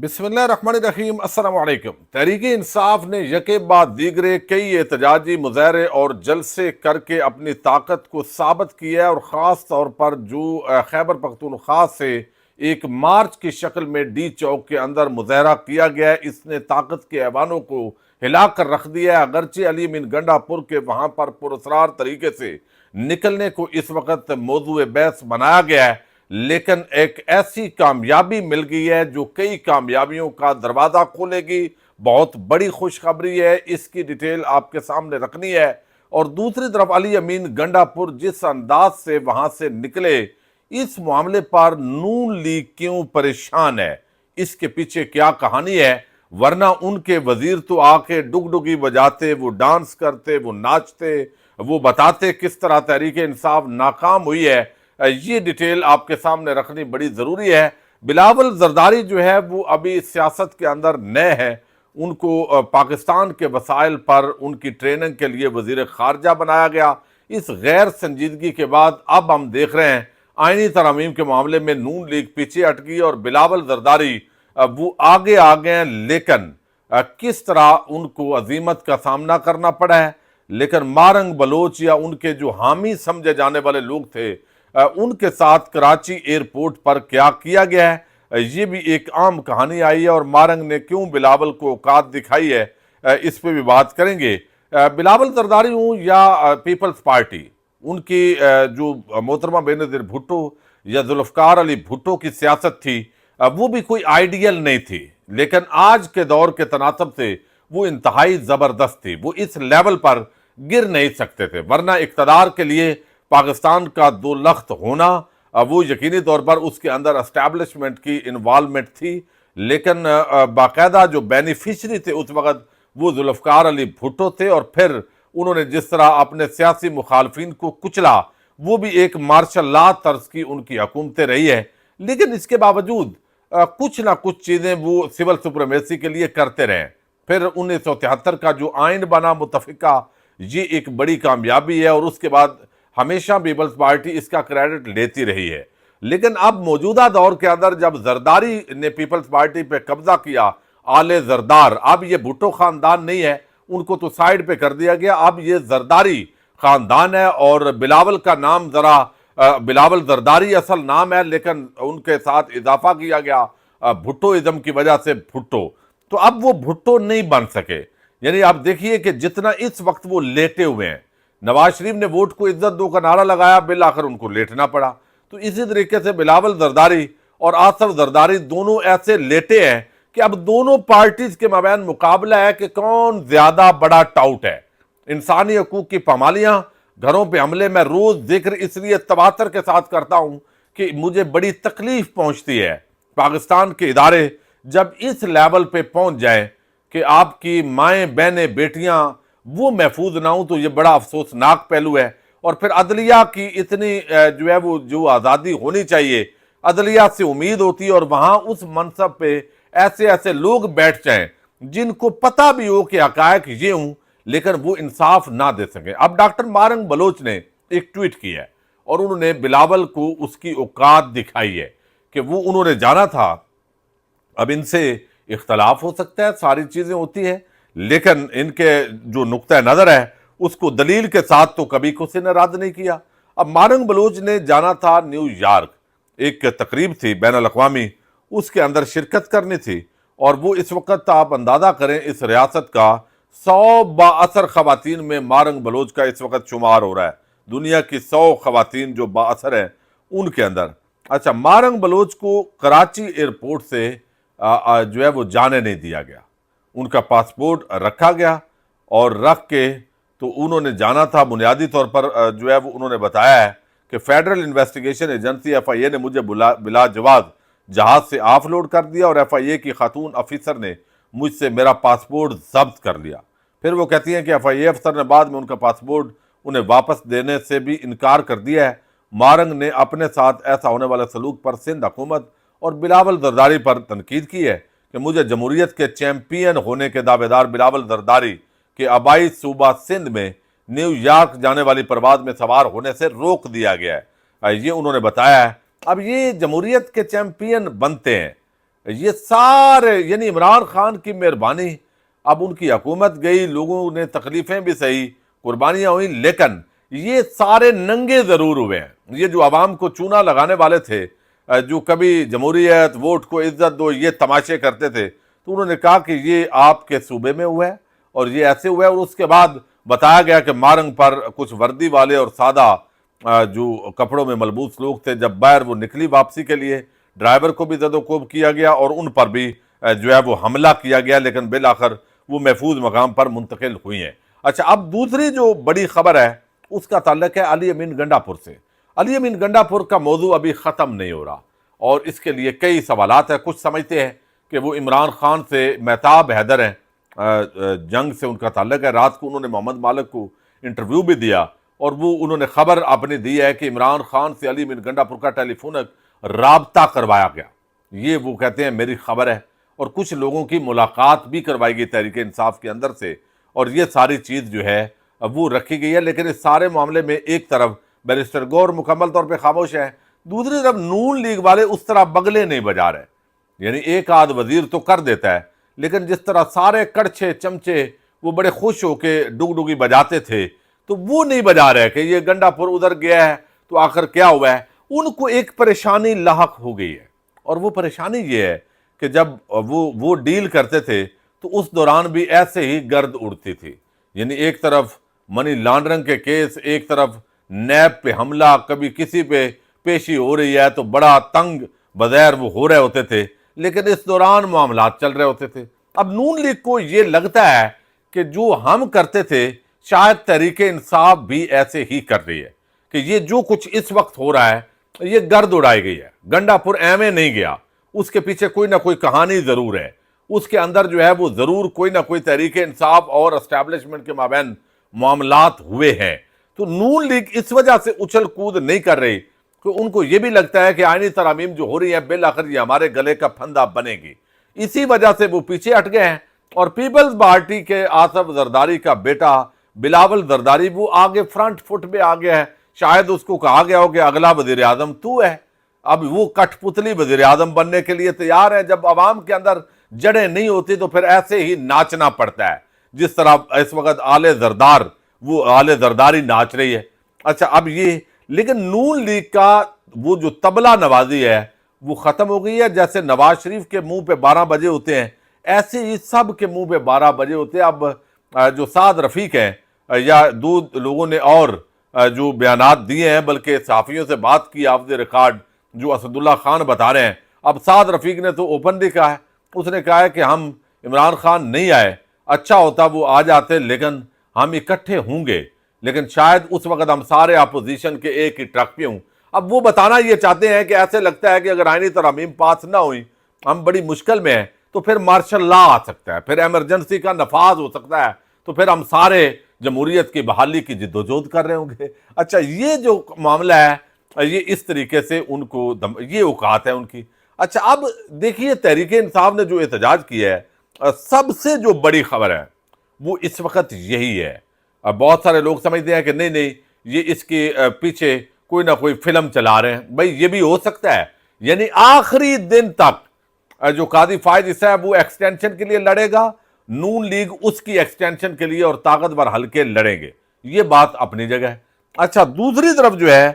بسم اللہ الرحمن الرحیم۔ السلام علیکم۔ تحریک انصاف نے یکے بعد دیگرے کئی احتجاجی مظاہرے اور جلسے کر کے اپنی طاقت کو ثابت کیا ہے، اور خاص طور پر جو خیبر پختونخوا سے ایک مارچ کی شکل میں ڈی چوک کے اندر مظاہرہ کیا گیا ہے، اس نے طاقت کے ایوانوں کو ہلا کر رکھ دیا ہے۔ اگرچہ علی من گنڈا پور کے وہاں پر پراسرار طریقے سے نکلنے کو اس وقت موضوع بحث بنایا گیا ہے، لیکن ایک ایسی کامیابی مل گئی ہے جو کئی کامیابیوں کا دروازہ کھولے گی۔ بہت بڑی خوشخبری ہے، اس کی ڈیٹیل آپ کے سامنے رکھنی ہے۔ اور دوسری طرف علی امین گنڈا پور جس انداز سے وہاں سے نکلے، اس معاملے پر نون لیگ کیوں پریشان ہے، اس کے پیچھے کیا کہانی ہے؟ ورنہ ان کے وزیر تو آ کے ڈگڈگی بجاتے، وہ ڈانس کرتے، وہ ناچتے، وہ بتاتے کس طرح تحریک انصاف ناکام ہوئی ہے۔ یہ ڈیٹیل آپ کے سامنے رکھنی بڑی ضروری ہے۔ بلاول زرداری جو ہے وہ ابھی سیاست کے اندر نئے ہیں، ان کو پاکستان کے وسائل پر ان کی ٹریننگ کے لیے وزیر خارجہ بنایا گیا۔ اس غیر سنجیدگی کے بعد اب ہم دیکھ رہے ہیں آئینی ترامیم کے معاملے میں نون لیگ پیچھے ہٹ گئی اور بلاول زرداری وہ آگے ہیں، لیکن کس طرح ان کو عزیمت کا سامنا کرنا پڑا ہے۔ لیکن مارنگ بلوچ یا ان کے جو حامی سمجھے جانے والے لوگ تھے، ان کے ساتھ کراچی ایئرپورٹ پر کیا کیا گیا ہے، یہ بھی ایک عام کہانی آئی ہے، اور مارنگ نے کیوں بلاول کو اوقات دکھائی ہے، اس پہ بھی بات کریں گے۔ بلاول زرداری ہوں یا پیپلز پارٹی، ان کی جو محترمہ بینظیر بھٹو یا ذوالفقار علی بھٹو کی سیاست تھی، وہ بھی کوئی آئیڈیل نہیں تھی، لیکن آج کے دور کے تناسب سے وہ انتہائی زبردست تھی۔ وہ اس لیول پر گر نہیں سکتے تھے، ورنہ اقتدار کے لیے پاکستان کا دو لخت ہونا، وہ یقینی طور پر اس کے اندر اسٹیبلشمنٹ کی انوالومنٹ تھی، لیکن باقاعدہ جو بینیفیشری تھے اس وقت وہ ذوالفقار علی بھٹو تھے، اور پھر انہوں نے جس طرح اپنے سیاسی مخالفین کو کچلا، وہ بھی ایک مارشل لا طرز کی ان کی حکومتیں رہی ہے۔ لیکن اس کے باوجود کچھ نہ کچھ چیزیں وہ سول سپریمیسی کے لیے کرتے رہے۔ پھر 1973 کا جو آئین بنا متفقہ، یہ ایک بڑی کامیابی ہے، اور اس کے بعد ہمیشہ پیپلز پارٹی اس کا کریڈٹ لیتی رہی ہے۔ لیکن اب موجودہ دور کے اندر جب زرداری نے پیپلز پارٹی پہ قبضہ کیا، آل زردار، اب یہ بھٹو خاندان نہیں ہے، ان کو تو سائیڈ پہ کر دیا گیا، اب یہ زرداری خاندان ہے، اور بلاول کا نام ذرا بلاول زرداری اصل نام ہے، لیکن ان کے ساتھ اضافہ کیا گیا بھٹو ازم کی وجہ سے بھٹو، تو اب وہ بھٹو نہیں بن سکے۔ یعنی آپ دیکھیے کہ جتنا اس وقت وہ لیٹے ہوئے ہیں، نواز شریف نے ووٹ کو عزت دو کا نعرہ لگایا، بالآخر ان کو لیٹنا پڑا، تو اسی طریقے سے بلاول زرداری اور آصف زرداری دونوں ایسے لیٹے ہیں کہ اب دونوں پارٹیز کے مابین مقابلہ ہے کہ کون زیادہ بڑا ٹاؤٹ ہے۔ انسانی حقوق کی پامالیاں، گھروں پہ حملے، میں روز ذکر اس لیے تواتر کے ساتھ کرتا ہوں کہ مجھے بڑی تکلیف پہنچتی ہے پاکستان کے ادارے جب اس لیول پہ پہنچ جائیں کہ آپ کی مائیں، بہنیں، بیٹیاں وہ محفوظ نہ ہوں، تو یہ بڑا افسوسناک پہلو ہے۔ اور پھر عدلیہ کی اتنی جو ہے وہ جو آزادی ہونی چاہیے، عدلیہ سے امید ہوتی ہے، اور وہاں اس منصب پہ ایسے لوگ بیٹھ جائیں جن کو پتہ بھی ہو کہ حقائق یہ ہوں، لیکن وہ انصاف نہ دے سکیں۔ اب ڈاکٹر مارنگ بلوچ نے ایک ٹویٹ کیا ہے، اور انہوں نے بلاول کو اس کی اوقات دکھائی ہے کہ وہ انہوں نے جانا تھا۔ اب ان سے اختلاف ہو سکتا ہے، ساری چیزیں ہوتی ہیں، لیکن ان کے جو نقطہ نظر ہے اس کو دلیل کے ساتھ تو کبھی کسی نے رد نہیں کیا۔ اب مارنگ بلوچ نے جانا تھا نیو یارک، ایک تقریب تھی بین الاقوامی، اس کے اندر شرکت کرنی تھی، اور وہ اس وقت آپ اندازہ کریں اس ریاست کا 100 بااثر خواتین میں مارنگ بلوچ کا اس وقت شمار ہو رہا ہے، دنیا کی 100 خواتین جو بااثر ہیں ان کے اندر۔ اچھا، مارنگ بلوچ کو کراچی ایئرپورٹ سے جو ہے وہ جانے نہیں دیا گیا، ان کا پاسپورٹ رکھا گیا، اور رکھ کے تو انہوں نے جانا تھا۔ بنیادی طور پر جو ہے وہ انہوں نے بتایا ہے کہ فیڈرل انویسٹیگیشن ایجنسی FIA نے مجھے بلا جواز جہاز سے آف لوڈ کر دیا، اور FIA کی خاتون افیسر نے مجھ سے میرا پاسپورٹ ضبط کر لیا۔ پھر وہ کہتی ہیں کہ FIA افسر نے بعد میں ان کا پاسپورٹ انہیں واپس دینے سے بھی انکار کر دیا ہے۔ مارنگ نے اپنے ساتھ ایسا ہونے والے سلوک پر سندھ حکومت اور بلاول زرداری پر تنقید کی ہے کہ مجھے جمہوریت کے چیمپئن ہونے کے دعوے دار بلاول زرداری کے آبائی صوبہ سندھ میں نیو یارک جانے والی پرواز میں سوار ہونے سے روک دیا گیا ہے، یہ انہوں نے بتایا ہے۔ اب یہ جمہوریت کے چیمپئن بنتے ہیں، یہ سارے یعنی عمران خان کی مہربانی، اب ان کی حکومت گئی، لوگوں نے تکلیفیں بھی سہی، قربانیاں ہوئیں، لیکن یہ سارے ننگے ضرور ہوئے ہیں۔ یہ جو عوام کو چونا لگانے والے تھے، جو کبھی جمہوریت، ووٹ کو عزت دو، یہ تماشے کرتے تھے، تو انہوں نے کہا کہ یہ آپ کے صوبے میں ہوا ہے اور یہ ایسے ہوا ہے۔ اور اس کے بعد بتایا گیا کہ مارنگ پر کچھ وردی والے اور سادہ جو کپڑوں میں ملبوس لوگ تھے، جب باہر وہ نکلی واپسی کے لیے، ڈرائیور کو بھی زد و کوب کیا گیا اور ان پر بھی جو ہے وہ حملہ کیا گیا، لیکن بالآخر وہ محفوظ مقام پر منتقل ہوئی ہیں۔ اچھا، اب دوسری جو بڑی خبر ہے اس کا تعلق ہے علی امین گنڈا پور سے۔ علی امین گنڈا پور کا موضوع ابھی ختم نہیں ہو رہا اور اس کے لیے کئی سوالات ہیں۔ کچھ سمجھتے ہیں کہ وہ عمران خان سے مہتاب حیدر ہیں، جنگ سے ان کا تعلق ہے۔ رات کو انہوں نے محمد مالک کو انٹرویو بھی دیا اور وہ انہوں نے خبر اپنی دی ہے کہ عمران خان سے علی امین گنڈا پور کا ٹیلی فونک رابطہ کروایا گیا۔ یہ وہ کہتے ہیں میری خبر ہے، اور کچھ لوگوں کی ملاقات بھی کروائی گئی تحریک انصاف کے اندر سے، اور یہ ساری چیز جو ہے وہ رکھی گئی ہے۔ لیکن اس سارے معاملے میں ایک طرف بیرسٹر گور مکمل طور پہ خاموش ہے، دوسری طرف نون لیگ والے اس طرح بگلے نہیں بجا رہے۔ یعنی ایک آدھ وزیر تو کر دیتا ہے، لیکن جس طرح سارے کڑچھے چمچے وہ بڑے خوش ہو کے ڈگ ڈگی بجاتے تھے، تو وہ نہیں بجا رہے کہ یہ گنڈا پور ادھر گیا ہے تو آخر کیا ہوا ہے۔ ان کو ایک پریشانی لاحق ہو گئی ہے، اور وہ پریشانی یہ ہے کہ جب وہ ڈیل کرتے تھے تو اس دوران بھی ایسے ہی گرد اڑتی تھی۔ یعنی ایک طرف منی لانڈرنگ کے کیس، ایک طرف نیب پہ حملہ، کبھی کسی پہ پیشی ہو رہی ہے تو بڑا تنگ بظاہر وہ ہو رہے ہوتے تھے، لیکن اس دوران معاملات چل رہے ہوتے تھے۔ اب نون لیگ کو یہ لگتا ہے کہ جو ہم کرتے تھے شاید تحریک انصاف بھی ایسے ہی کر رہی ہے، کہ یہ جو کچھ اس وقت ہو رہا ہے یہ گرد اڑائی گئی ہے۔ گنڈا پور ایویں نہیں گیا، اس کے پیچھے کوئی نہ کوئی کہانی ضرور ہے، اس کے اندر جو ہے وہ ضرور کوئی نہ کوئی تحریک انصاف اور اسٹیبلشمنٹ کے مابین معاملات ہوئے ہیں۔ تو نون لیگ اس وجہ سے اچھل کود نہیں کر رہی کہ ان کو یہ بھی لگتا ہے کہ آئینی ترامیم جو ہو رہی ہیں بالآخر یہ ہمارے گلے کا پھندا بنے گی، اسی وجہ سے وہ پیچھے ہٹ گئے ہیں۔ اور پیپلز پارٹی کے آصف زرداری کا بیٹا بلاول زرداری وہ آگے فرنٹ فٹ پہ آ گیا ہے، شاید اس کو کہا گیا ہو کہ اگلا وزیر اعظم تو ہے۔ اب وہ کٹ پتلی وزیر اعظم بننے کے لیے تیار ہے۔ جب عوام کے اندر جڑیں نہیں ہوتی تو پھر ایسے ہی ناچنا پڑتا ہے، جس طرح اس وقت آل زرداری ناچ رہی ہے۔ اچھا، اب یہ لیکن نون لیگ کا وہ جو طبلہ نوازی ہے وہ ختم ہو گئی ہے۔ جیسے نواز شریف کے منہ پہ 12 بجے ہوتے ہیں، ایسے ہی سب کے منہ پہ 12 بجے ہوتے ہیں۔ اب جو سعد رفیق ہیں یا دو لوگوں نے اور جو بیانات دیے ہیں، بلکہ صحافیوں سے بات کی آف دی ریکارڈ، جو اسد اللہ خان بتا رہے ہیں، اب سعد رفیق نے تو اوپنلی کہا ہے، اس نے کہا ہے کہ ہم عمران خان نہیں آئے، اچھا ہوتا وہ آ جاتے، لیکن ہم اکٹھے ہوں گے، لیکن شاید اس وقت ہم سارے اپوزیشن کے ایک ہی ٹرک پہ ہوں۔ اب وہ بتانا یہ چاہتے ہیں کہ ایسے لگتا ہے کہ اگر آئینی ترامیم پاس نہ ہوئی، ہم بڑی مشکل میں ہیں، تو پھر مارشل لا آ سکتا ہے، پھر ایمرجنسی کا نفاذ ہو سکتا ہے، تو پھر ہم سارے جمہوریت کی بحالی کی جدوجہد کر رہے ہوں گے۔ اچھا، یہ جو معاملہ ہے یہ اس طریقے سے ان کو یہ اوقات ہے ان کی۔ اچھا، اب دیکھیے تحریک انصاف نے جو احتجاج کیا ہے، سب سے جو بڑی خبر ہے وہ اس وقت یہی ہے۔ اب بہت سارے لوگ سمجھتے ہیں کہ نہیں یہ اس کے پیچھے کوئی نہ کوئی فلم چلا رہے ہیں۔ بھائی یہ بھی ہو سکتا ہے، یعنی آخری دن تک جو قاضی فائز عیسی ہے وہ ایکسٹینشن کے لیے لڑے گا، نون لیگ اس کی ایکسٹینشن کے لیے اور طاقتور حلقے لڑیں گے، یہ بات اپنی جگہ ہے۔ اچھا، دوسری طرف جو ہے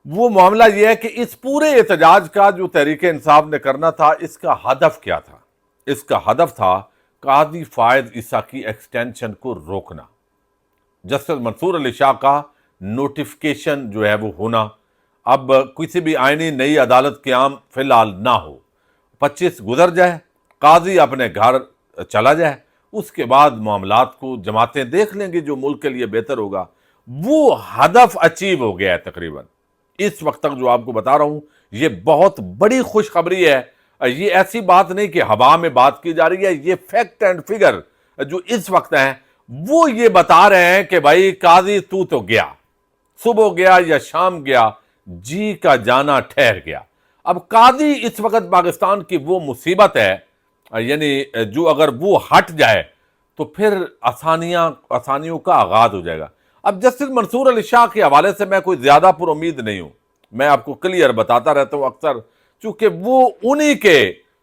وہ معاملہ یہ ہے کہ اس پورے احتجاج کا جو تحریک انصاف نے کرنا تھا، اس کا ہدف کیا تھا؟ اس کا ہدف تھا قاضی فائز عیسی کی ایکسٹینشن کو روکنا، جسٹس منصور علی شاہ کا نوٹیفیکیشن جو ہے وہ ہونا، اب کسی بھی آئینی نئی عدالت قیام فی الحال نہ ہو، 25 گزر جائے، قاضی اپنے گھر چلا جائے، اس کے بعد معاملات کو جماعتیں دیکھ لیں گی جو ملک کے لیے بہتر ہوگا۔ وہ ہدف اچیو ہو گیا ہے تقریباً اس وقت تک۔ جو آپ کو بتا رہا ہوں یہ بہت بڑی خوشخبری ہے، یہ ایسی بات نہیں کہ ہوا میں بات کی جا رہی ہے، یہ فیکٹ اینڈ فگر جو اس وقت ہیں وہ یہ بتا رہے ہیں کہ بھائی قاضی تو گیا، صبح گیا یا شام گیا، جی کا جانا ٹھہر گیا۔ اب قاضی اس وقت پاکستان کی وہ مصیبت ہے، یعنی جو اگر وہ ہٹ جائے تو پھر آسانیوں کا آغاز ہو جائے گا۔ اب جسٹس منصور علی شاہ کے حوالے سے میں کوئی زیادہ پر امید نہیں ہوں، میں آپ کو کلیئر بتاتا رہتا ہوں اکثر، چونکہ وہ انہی کے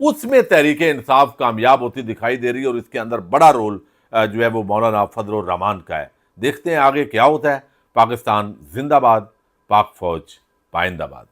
اس میں تحریک انصاف کامیاب ہوتی دکھائی دے رہی ہے، اور اس کے اندر بڑا رول جو ہے وہ مولانا فضل الرحمان کا ہے۔ دیکھتے ہیں آگے کیا ہوتا ہے۔ پاکستان زندہ باد، پاک فوج پائندہ باد۔